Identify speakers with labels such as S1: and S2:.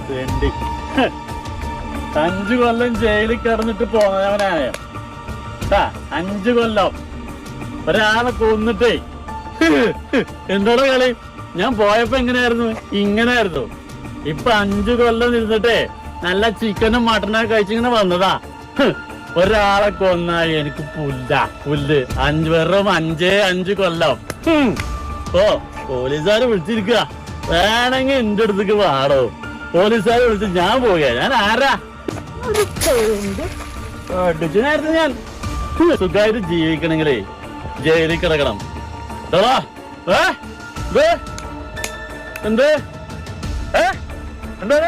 S1: വേണ്ടി 5 കൊല്ലം ജയിലിൽ കിടന്നിട്ട് പോന്നവനാണ്. 5 കൊല്ലം ഒരാളെ കൊന്നിട്ടേ. എന്തോടെ കളി? ഞാൻ പോയപ്പോ എങ്ങനെയായിരുന്നു? ഇങ്ങനെയായിരുന്നു. ഇപ്പൊ 5 കൊല്ലം ഇരുന്നിട്ടേ നല്ല ചിക്കനും മട്ടനൊക്കെ കഴിച്ചിങ്ങനെ വന്നതാ. ഒരാളെ കൊന്നായി എനിക്ക് പുല്ല്. വെറും 5 കൊല്ലം. ഓ പോലീസുകാര് വിളിച്ചിരിക്കുക. വേണമെങ്കിൽ എന്റെ അടുത്തേക്ക് വാടോ. പോലീസുകാരെ വിളിച്ച് ഞാൻ പോവുക. ഞാൻ ആരാ? അടിച്ചനായിരുന്നു ഞാൻ. സുഖമായിട്ട് ജീവിക്കണെങ്കിലേ ജയിലിൽ കിടക്കണം. എന്ത് എന്താ